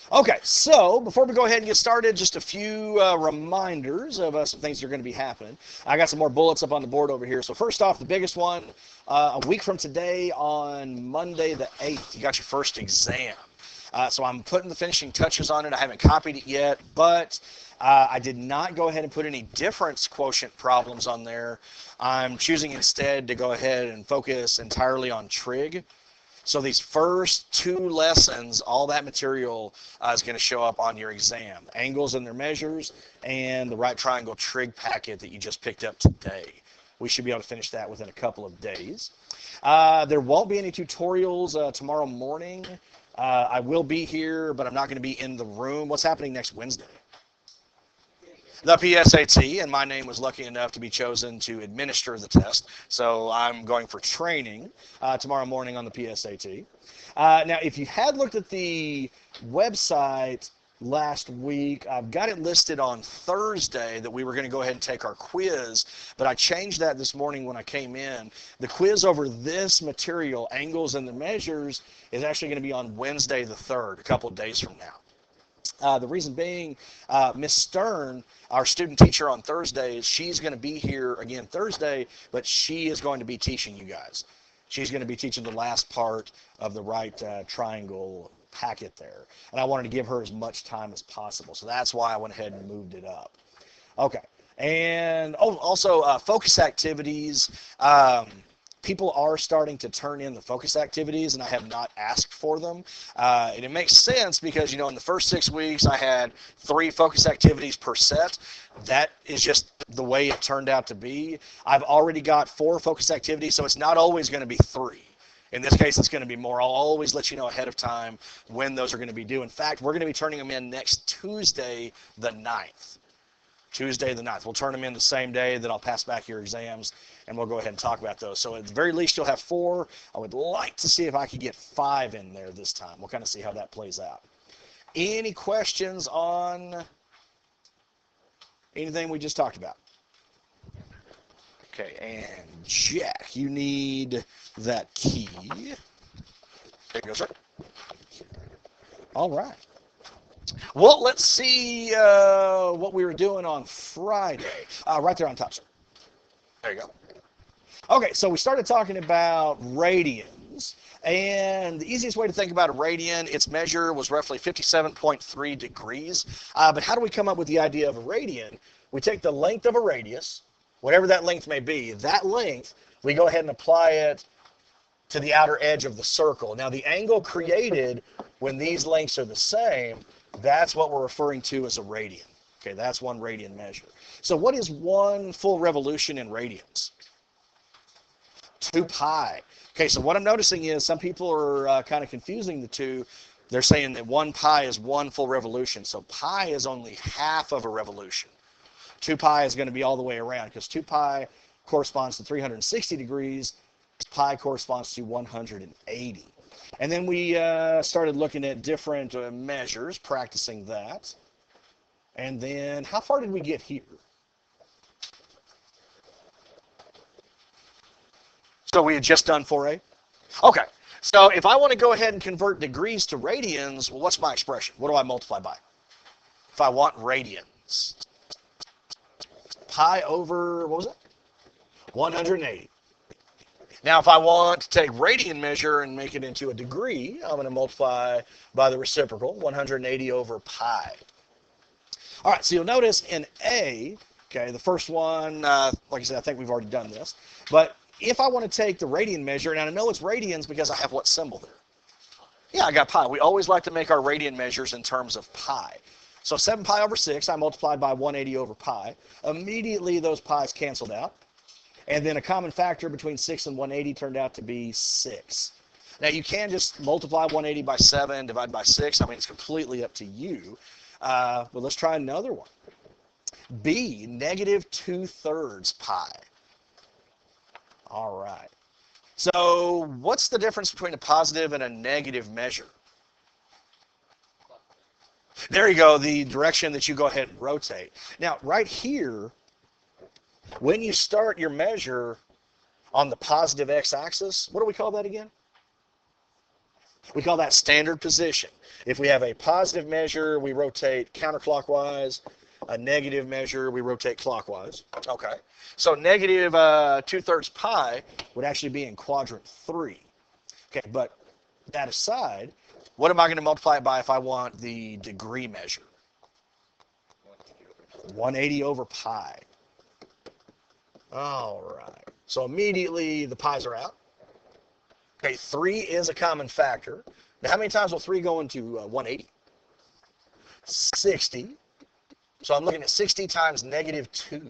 Okay, so before we go ahead and get started, just a few reminders of some things that are going to be happening. I got some more bullets up on the board over here. So first off, the biggest one, a week from today on Monday the 8th, you got your first exam. So I'm putting the finishing touches on it. I haven't copied it yet, but I did not go ahead and put any difference quotient problems on there. I'm choosing instead to go ahead and focus entirely on trig. So these first two lessons, all that material is going to show up on your exam. Angles and their measures and the right triangle trig packet that you just picked up today. We should be able to finish that within a couple of days. There won't be any tutorials tomorrow morning. I will be here, but I'm not going to be in the room. What's happening next Wednesday? The PSAT, and my name was lucky enough to be chosen to administer the test. So I'm going for training tomorrow morning on the PSAT. Now, if you had looked at the website last week, I've got it listed on Thursday that we were going to go ahead and take our quiz, but I changed that this morning when I came in. The quiz over this material, angles and the measures, is actually going to be on Wednesday the 3rd, a couple of days from now. The reason being, Miss Stern, our student teacher on Thursdays, she's going to be here again Thursday, but she is going to be teaching you guys. She's going to be teaching the last part of the right triangle packet there. And I wanted to give her as much time as possible. So that's why I went ahead and moved it up. Okay. And also focus activities. People are starting to turn in the focus activities, and I have not asked for them. And it makes sense because, in the first 6 weeks, I had 3 focus activities per set. That is just the way it turned out to be. I've already got 4 focus activities, so it's not always going to be 3. In this case, it's going to be more. I'll always let you know ahead of time when those are going to be due. In fact, we're going to be turning them in next Tuesday, the 9th. Tuesday the 9th. We'll turn them in the same day that I'll pass back your exams, and we'll go ahead and talk about those. So at the very least, you'll have 4. I would like to see if I could get 5 in there this time. We'll kind of see how that plays out. Any questions on anything we just talked about? Okay, and Jack, you need that key. There you go, sir. All right. Well, let's see what we were doing on Friday. Right there on top, sir. There you go. Okay, so we started talking about radians. And the easiest way to think about a radian, its measure was roughly 57.3 degrees. But how do we come up with the idea of a radian? We take the length of a radius, whatever that length may be, that length, we go ahead and apply it to the outer edge of the circle. Now, the angle created when these lengths are the same, that's what we're referring to as a radian. Okay, that's 1 radian measure. So what is 1 full revolution in radians? 2 pi. Okay, so what I'm noticing is some people are kind of confusing the two. They're saying that 1 pi is 1 full revolution. So pi is only half of a revolution. 2 pi is going to be all the way around because 2 pi corresponds to 360 degrees. Pi corresponds to 180. And then we started looking at different measures, practicing that. And then how far did we get here? So we had just done 4a? Okay. So if I want to go ahead and convert degrees to radians, well, what's my expression? What do I multiply by? If I want radians. Pi over, what was it? 180. Now, if I want to take radian measure and make it into a degree, I'm going to multiply by the reciprocal, 180 over pi. All right, so you'll notice in A, okay, the first one, like I said, I think we've already done this. But if I want to take the radian measure, and I know it's radians because I have what symbol there? Yeah, I got pi. We always like to make our radian measures in terms of pi. So 7 pi over 6, I multiplied by 180 over pi. Immediately, those pi's canceled out. And then a common factor between 6 and 180 turned out to be 6. Now, you can just multiply 180 by 7, divide by 6. I mean, it's completely up to you. But let's try another one. B, negative 2/3 pi. All right. So what's the difference between a positive and a negative measure? There you go, the direction that you go ahead and rotate. Now, right here, when you start your measure on the positive x-axis, what do we call that again? We call that standard position. If we have a positive measure, we rotate counterclockwise. A negative measure, we rotate clockwise. Okay. So negative 2/3 pi would actually be in quadrant 3. Okay, but that aside, what am I going to multiply it by if I want the degree measure? 180 over pi. All right. So immediately the pi's are out. Okay, 3 is a common factor. Now, how many times will 3 go into 180? 60. So I'm looking at 60 times negative 2.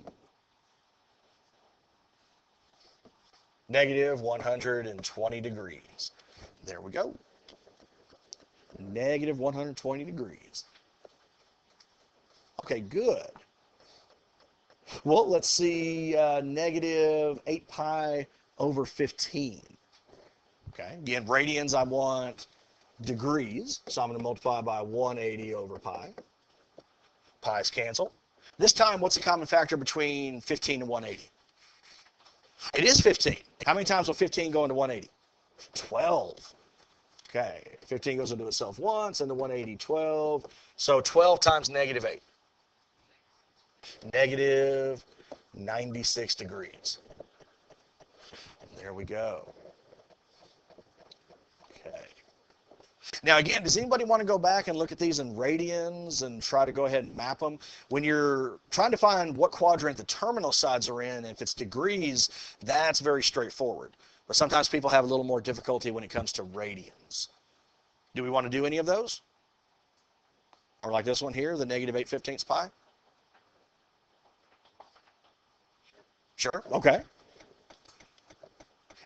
Negative 120 degrees. There we go. Negative 120 degrees. Okay, good. Well, let's see, negative 8 pi over 15. Okay, again, radians, I want degrees, so I'm going to multiply by 180 over pi. Pi's cancel. This time, what's the common factor between 15 and 180? It is 15. How many times will 15 go into 180? 12. Okay, 15 goes into itself once, and the 180, 12. So 12 times negative 8. Negative 96 degrees. There we go. Okay. Now again, does anybody want to go back and look at these in radians and try to go ahead and map them? When you're trying to find what quadrant the terminal sides are in, if it's degrees, that's very straightforward. But sometimes people have a little more difficulty when it comes to radians. Do we want to do any of those? Or like this one here, the negative 8/15 pi? Sure, okay.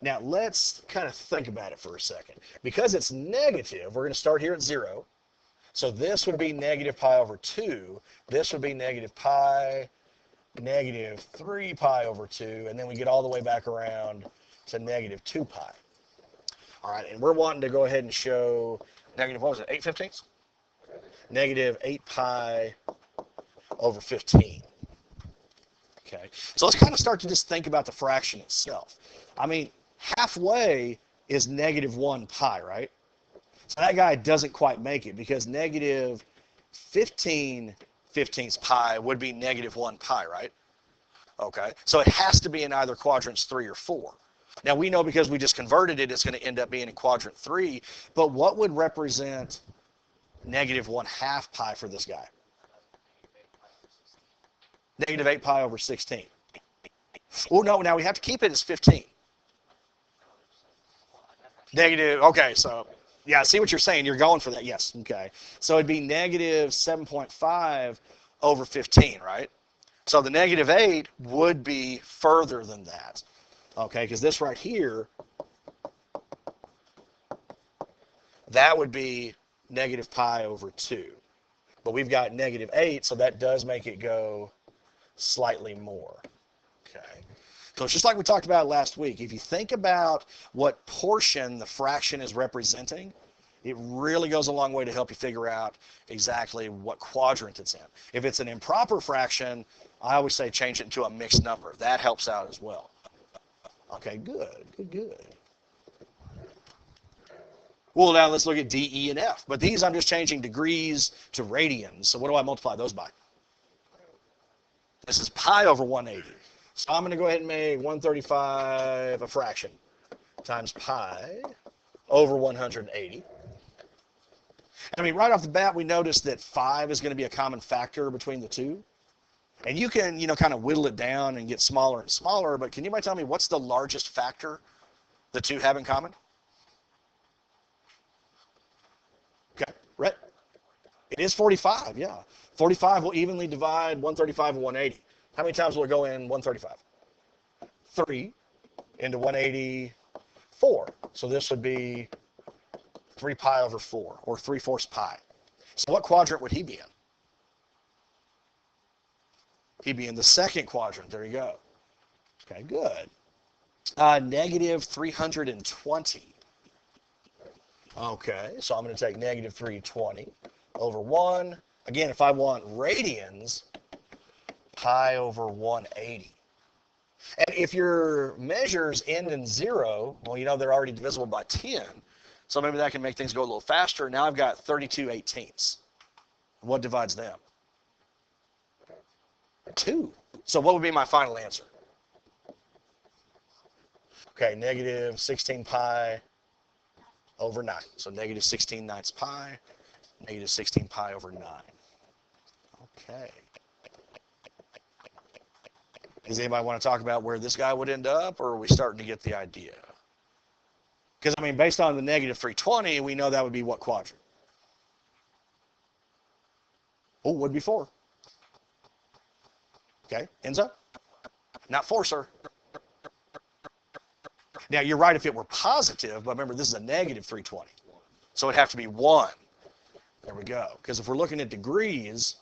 Now let's kind of think about it for a second. Because it's negative, we're going to start here at 0. So this would be negative pi over 2. This would be negative pi, negative 3 pi over 2. And then we get all the way back around to negative 2 pi. All right, and we're wanting to go ahead and show negative, what was it, 8/15? Negative 8 pi over 15. Okay, so let's kind of start to just think about the fraction itself. I mean, halfway is negative 1 pi, right? So that guy doesn't quite make it because negative 15/15 pi would be negative 1 pi, right? Okay, so it has to be in either quadrants 3 or 4. Now we know because we just converted it, it's going to end up being in quadrant 3, but what would represent negative 1/2 pi for this guy? Negative 8 pi over 16. Oh, no, now we have to keep it as 15. Negative, okay, so, yeah, I see what you're saying. You're going for that, yes, okay. So it'd be negative 7.5 over 15, right? So the negative 8 would be further than that, okay, because this right here, that would be negative pi over 2. But we've got negative 8, so that does make it go slightly more. Okay. So it's just like we talked about last week. If you think about what portion the fraction is representing, it really goes a long way to help you figure out exactly what quadrant it's in. If it's an improper fraction, I always say change it into a mixed number. That helps out as well. Okay, good, good, good. Well, now let's look at D, E, and F. But these I'm just changing degrees to radians. So what do I multiply those by? This is pi over 180. So I'm going to go ahead and make 135 a fraction times pi over 180. I mean, right off the bat, we notice that 5 is going to be a common factor between the two. And you can, kind of whittle it down and get smaller and smaller. But can anybody tell me what's the largest factor the two have in common? Okay, Rhett? It is 45, yeah. 45 will evenly divide 135 and 180. How many times will it go in 135? 3 into 180, 4. So this would be 3 pi over 4, or 3/4 pi. So what quadrant would he be in? He'd be in the second quadrant. There you go. Okay, good. Negative 320. Okay, so I'm going to take negative 320 over 1. Again, if I want radians, pi over 180. And if your measures end in 0, well, they're already divisible by 10. So maybe that can make things go a little faster. Now I've got 32/18. What divides them? 2. So what would be my final answer? Okay, negative 16 pi over 9. So negative 16/9 pi, negative 16 pi over 9. Okay. Does anybody want to talk about where this guy would end up, or are we starting to get the idea? Because, I mean, based on the negative 320, we know that would be what quadrant? Oh, would be 4. Okay, Enzo? Not 4, sir. Now, you're right if it were positive, but remember, this is a negative 320. So it'd have to be 1. There we go. Because if we're looking at degrees,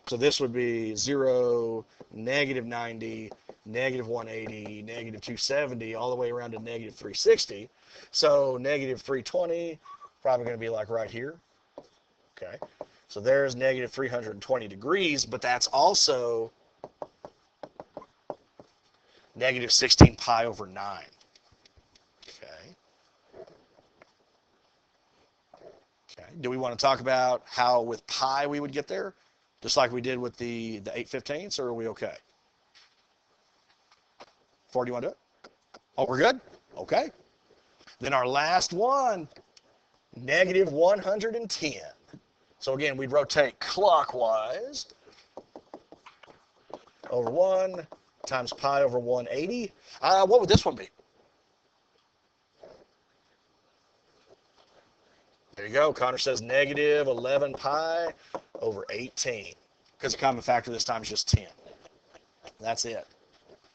so this would be 0, negative 90, negative 180, negative 270, all the way around to negative 360. So negative 320, probably going to be like right here. Okay. So there's negative 320 degrees, but that's also negative 16 pi over 9. Okay. Okay. Do we want to talk about how with pi we would get there? Just like we did with the 8/15ths, or are we okay? 4, do you want to do it? Oh, we're good? Okay. Then our last one, negative 110. So again, we'd rotate clockwise over 1 times pi over 180. What would this one be? There you go. Connor says negative 11 pi over 18. Because the common factor this time is just 10. That's it.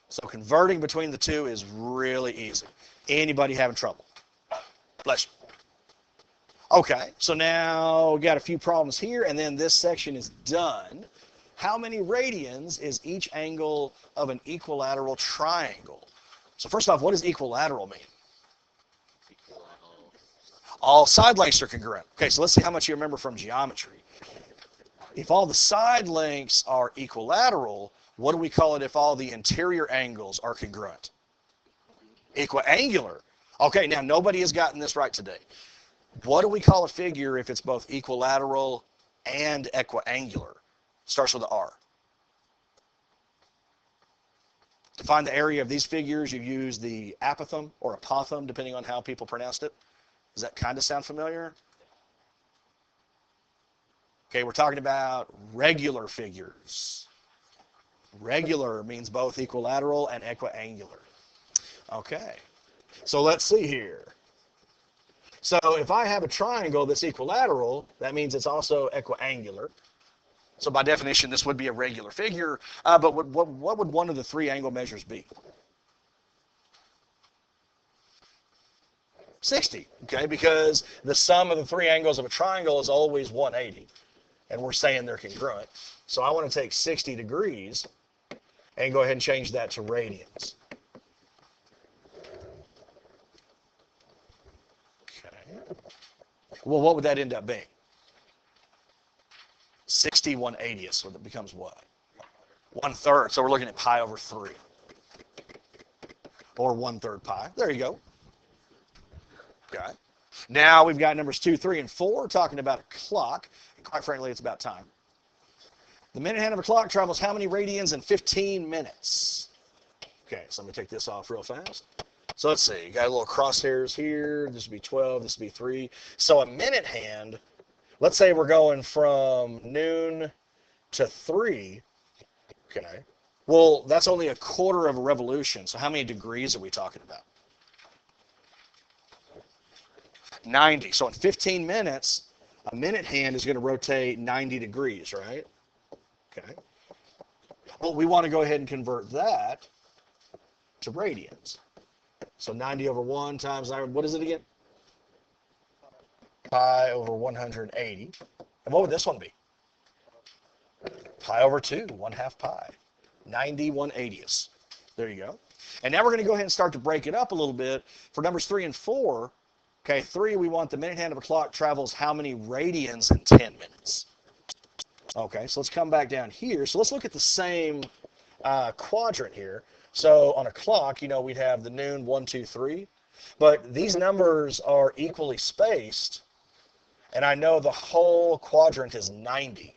So converting between the two is really easy. Anybody having trouble? Bless you. Okay, so now we got a few problems here, and then this section is done. How many radians is each angle of an equilateral triangle? So first off, what does equilateral mean? All side lengths are congruent. Okay, so let's see how much you remember from geometry. If all the side lengths are equilateral, what do we call it if all the interior angles are congruent? Equiangular. Okay, now nobody has gotten this right today. What do we call a figure if it's both equilateral and equiangular? Starts with an R. To find the area of these figures, you use the apothem or apothem, depending on how people pronounced it. Does that kind of sound familiar? Okay, we're talking about regular figures. Regular means both equilateral and equiangular. Okay, so let's see here. So if I have a triangle that's equilateral, that means it's also equiangular. So by definition, this would be a regular figure. But what would one of the 3 angle measures be? 60, okay, because the sum of the 3 angles of a triangle is always 180, and we're saying they're congruent. So I want to take 60 degrees and go ahead and change that to radians. Okay. Well, what would that end up being? 60 1/80, so that becomes what? 1/3, so we're looking at pi over 3. Or 1/3 pi. There you go. Okay. Now we've got numbers 2, 3, and 4 talking about a clock. Quite frankly, it's about time. The minute hand of a clock travels how many radians in 15 minutes? Okay, so let me take this off real fast. So let's see, you got a little crosshairs here. This would be 12, this would be 3. So a minute hand, let's say we're going from noon to 3. Okay. Well, that's only 1/4 of a revolution. So how many degrees are we talking about? 90. So in 15 minutes, a minute hand is going to rotate 90 degrees, right? Okay. Well, we want to go ahead and convert that to radians. So 90 over 1 times, what is it again? Pi over 180. And what would this one be? Pi over 2, 1/2 pi. 90 1/80. There you go. And now we're going to go ahead and start to break it up a little bit. For numbers 3 and 4, okay, 3, we want the minute hand of a clock travels how many radians in 10 minutes? Okay, so let's come back down here. So let's look at the same quadrant here. So on a clock, you know, we'd have the noon, 1, 2, 3. But these numbers are equally spaced, and I know the whole quadrant is 90.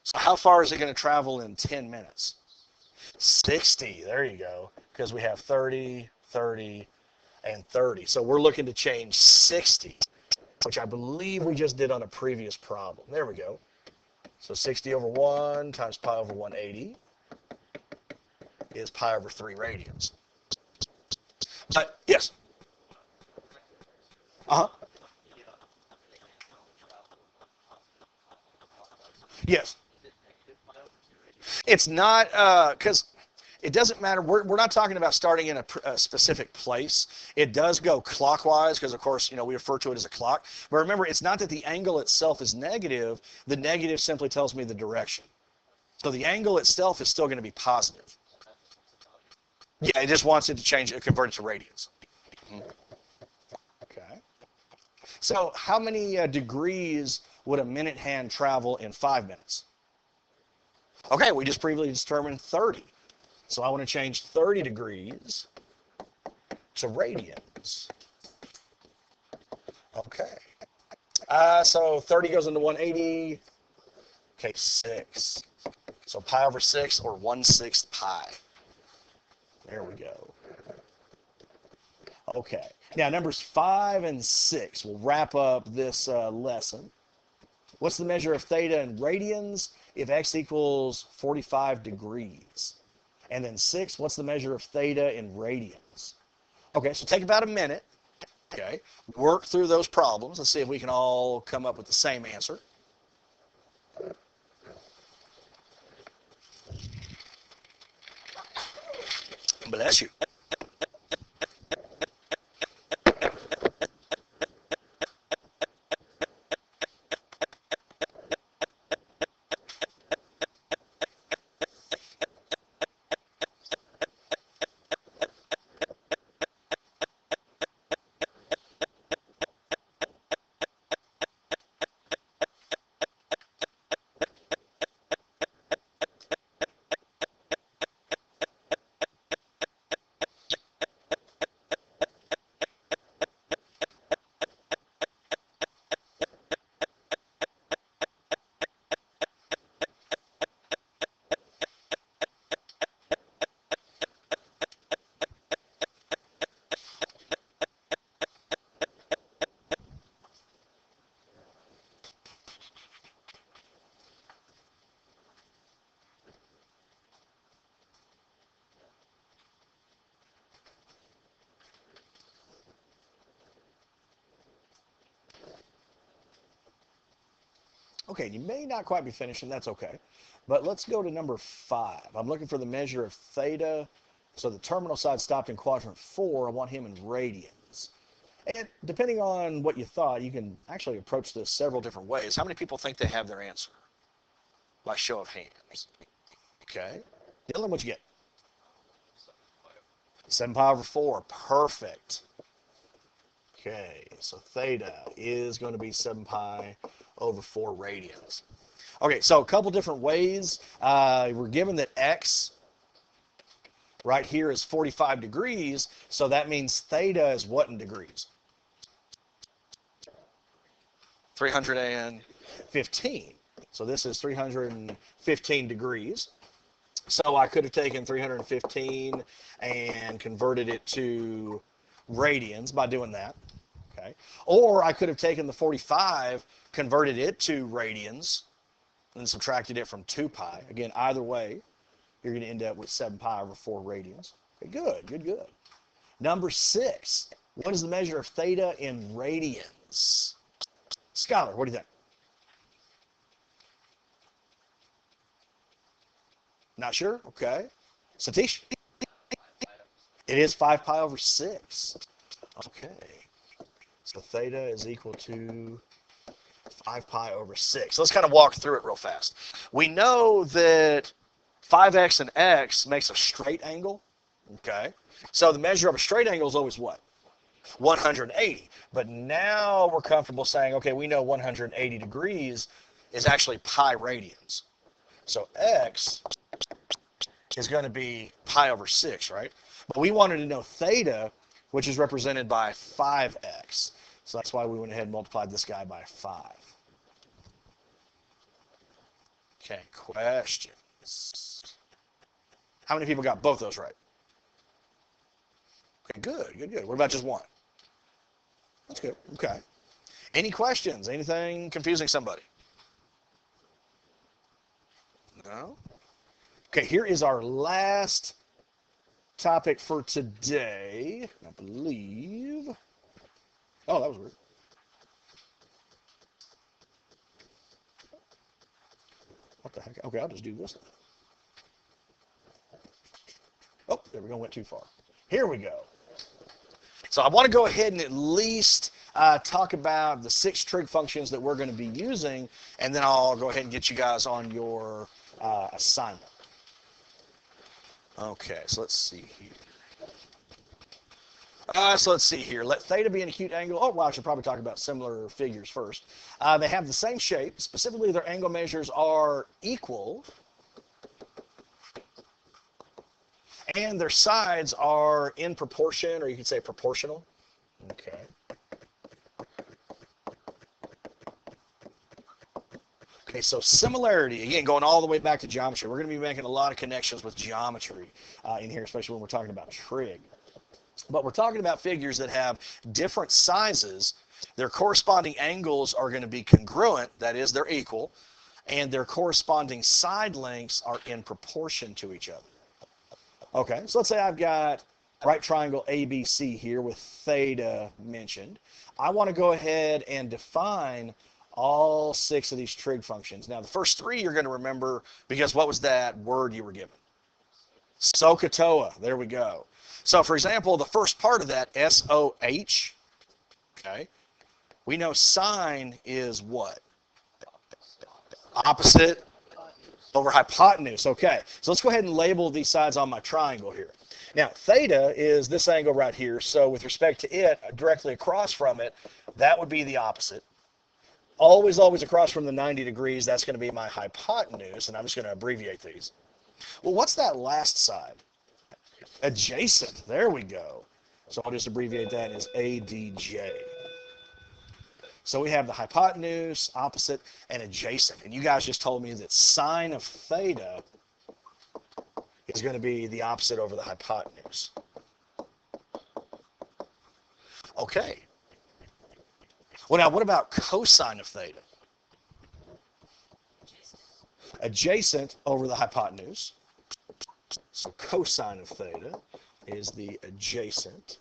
So how far is it going to travel in 10 minutes? 60. There you go. Because we have 30, 30, and 30. So we're looking to change 60, which I believe we just did on a previous problem. There we go. So 60 over 1 times pi over 180 is pi over 3 radians. But, yes. Uh-huh. Yes. It's not, because it doesn't matter. We're not talking about starting in a specific place. It does go clockwise because, of course, we refer to it as a clock. But remember, it's not that the angle itself is negative. The negative simply tells me the direction. So the angle itself is still going to be positive. Yeah, it just wants it to change it, convert it to radians. Okay. So how many degrees would a minute hand travel in 5 minutes? Okay, we just previously determined 30. So I want to change 30 degrees to radians. Okay. So 30 goes into 180. Okay, 6. So pi over 6, or 1/6 pi. There we go. Okay. Now, numbers 5 and 6 will wrap up this lesson. What's the measure of theta in radians if x equals 45 degrees? And then 6, what's the measure of theta in radians? Okay, so take about a minute. Okay, work through those problems and see if we can all come up with the same answer. Bless you. Okay, you may not quite be finished, and that's okay. But let's go to number 5. I'm looking for the measure of theta. So the terminal side stopped in quadrant 4. I want him in radians. And depending on what you thought, you can actually approach this several different ways. How many people think they have their answer? By show of hands. Okay. Dylan, what'd you get? 7 pi over 4. Perfect. Okay, so theta is going to be 7 pi over 4 radians. Okay, so a couple different ways. We're given that x right here is 45 degrees, so that means theta is what in degrees? 315. So this is 315 degrees. So I could have taken 315 and converted it to radians by doing that. Okay. Or I could have taken the 45, converted it to radians, and subtracted it from 2 pi. Again, either way, you're going to end up with 7 pi over 4 radians. Okay, good, good, good. Number 6, what is the measure of theta in radians? Skylar, what do you think? Not sure? Okay. Satish? It is 5 pi over 6. Okay. So theta is equal to 5 pi over 6. So let's kind of walk through it real fast. We know that 5x and x makes a straight angle. Okay. So the measure of a straight angle is always what? 180. But now we're comfortable saying, okay, we know 180 degrees is actually pi radians. So x is going to be pi over 6, right? But we wanted to know theta, which is represented by 5x. So that's why we went ahead and multiplied this guy by 5. Okay, questions. How many people got both those right? Okay, good. What about just one? That's good. Okay. Any questions? Anything confusing somebody? No? Okay, here is our last topic for today, I believe. Oh, that was weird. What the heck? Okay, I'll just do this. Oh, there we go. Went too far. Here we go. So I want to go ahead and at least talk about the 6 trig functions that we're going to be using, and then I'll go ahead and get you guys on your assignment. Okay, so let's see here. Let theta be an acute angle. Oh, well, I should probably talk about similar figures first. They have the same shape. Specifically, their angle measures are equal, and their sides are in proportion, or you could say proportional. Okay. Okay, so similarity, again, going all the way back to geometry. We're going to be making a lot of connections with geometry in here, especially when we're talking about trig. But we're talking about figures that have different sizes. Their corresponding angles are going to be congruent, that is, they're equal, and their corresponding side lengths are in proportion to each other. Okay, so let's say I've got right triangle ABC here with theta mentioned. I want to go ahead and define all 6 of these trig functions. Now, the first 3 you're going to remember because what was that word you were given? SOHCAHTOA. There we go. So, for example, the first part of that, SOH, okay, we know sine is what? Opposite over hypotenuse. Okay, so let's go ahead and label these sides on my triangle here. Now, theta is this angle right here, so with respect to it, directly across from it, that would be the opposite. Always across from the 90 degrees, that's going to be my hypotenuse, and I'm just going to abbreviate these. Well, what's that last side? Adjacent. There we go. So I'll just abbreviate that as ADJ. So we have the hypotenuse, opposite, and adjacent. And you guys just told me that sine of theta is going to be the opposite over the hypotenuse. Okay. Well, now, what about cosine of theta? Adjacent over the hypotenuse. So cosine of theta is the adjacent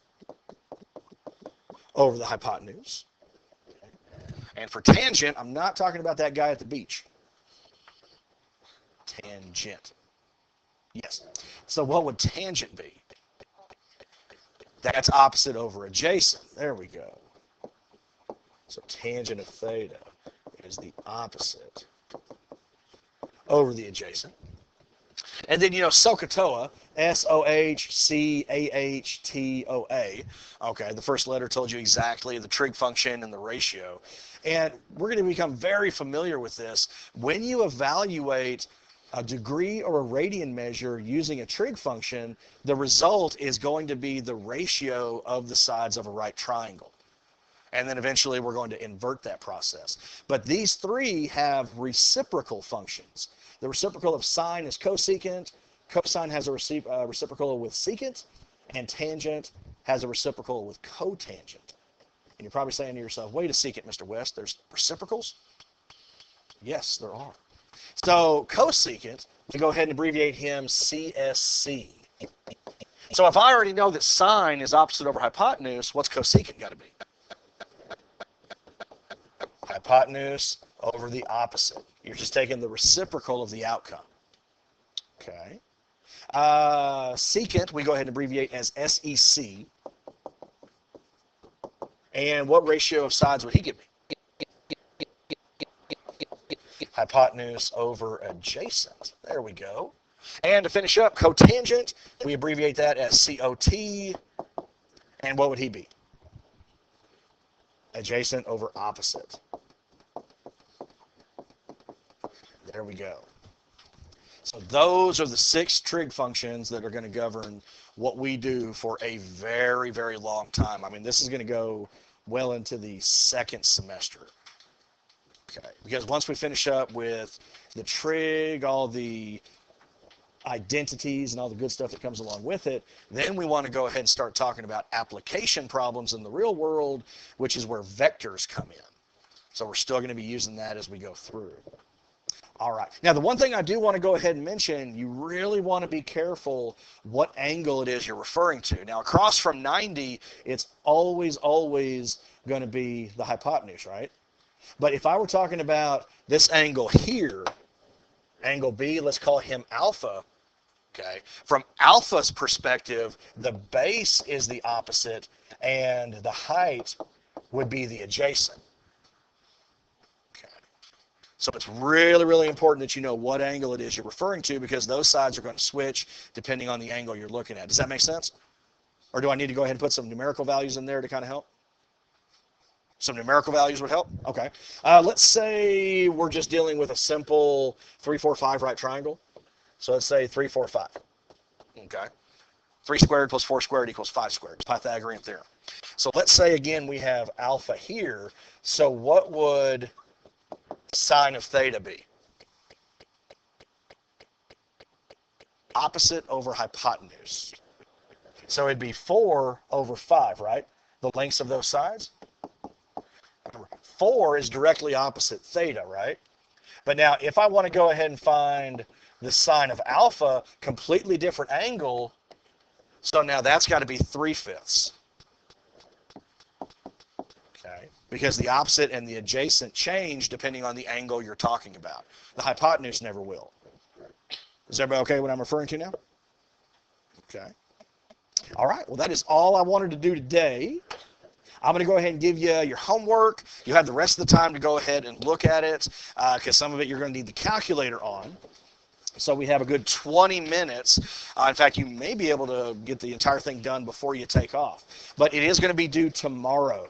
over the hypotenuse. And for tangent, I'm not talking about that guy at the beach. Tangent. Yes. So what would tangent be? That's opposite over adjacent. There we go. So tangent of theta is the opposite over the adjacent. And then, SOHCAHTOA, SOHCAHTOA. Okay, the first letter told you exactly the trig function and the ratio. And we're going to become very familiar with this. When you evaluate a degree or a radian measure using a trig function, the result is going to be the ratio of the sides of a right triangle. And then eventually we're going to invert that process. But these 3 have reciprocal functions. The reciprocal of sine is cosecant, cosine has a reciprocal with secant, and tangent has a reciprocal with cotangent. And you're probably saying to yourself, wait a second, Mr. West, there's reciprocals? Yes, there are. So cosecant, we go ahead and abbreviate him CSC. So if I already know that sine is opposite over hypotenuse, what's cosecant got to be? Hypotenuse over the opposite. You're just taking the reciprocal of the outcome. Okay. Secant, we go ahead and abbreviate as SEC. And what ratio of sides would he give me? Hypotenuse over adjacent. There we go. And to finish up, cotangent, we abbreviate that as COT. And what would he be? Adjacent over opposite. There we go. So Those are the 6 trig functions that are going to govern what we do for a very, very long time. I mean, this is going to go well into the 2nd semester. Okay, because once we finish up with the trig, all the identities and all the good stuff that comes along with it, then we want to go ahead and start talking about application problems in the real world, which is where vectors come in. So we're still going to be using that as we go through. All right. Now, the one thing I do want to go ahead and mention, you really want to be careful what angle it is you're referring to. Now, across from 90, it's always going to be the hypotenuse, right? But if I were talking about this angle here, angle B, let's call him alpha, okay? From alpha's perspective, the base is the opposite, and the height would be the adjacent. So it's really, really important that you know what angle it is you're referring to, because those sides are going to switch depending on the angle you're looking at. Does that make sense? Or do I need to go ahead and put some numerical values in there to kind of help? Some numerical values would help? Okay. Let's say we're just dealing with a simple 3, 4, 5 right triangle. So let's say 3, 4, 5. Okay. 3 squared plus 4 squared equals 5 squared. Pythagorean theorem. So let's say, again, we have alpha here. So what would sine of theta be? Opposite over hypotenuse. So it'd be 4 over 5, right? The lengths of those sides. 4 is directly opposite theta, right? But now if I want to go ahead and find the sine of alpha, completely different angle. So now that's got to be 3/5. Okay, because the opposite and the adjacent change depending on the angle you're talking about. The hypotenuse never will. Is everybody okay what I'm referring to now? Okay. All right, well, that is all I wanted to do today. I'm going to go ahead and give you your homework. You have the rest of the time to go ahead and look at it, because some of it you're going to need the calculator on. So we have a good 20 minutes. In fact, you may be able to get the entire thing done before you take off. But it is going to be due tomorrow.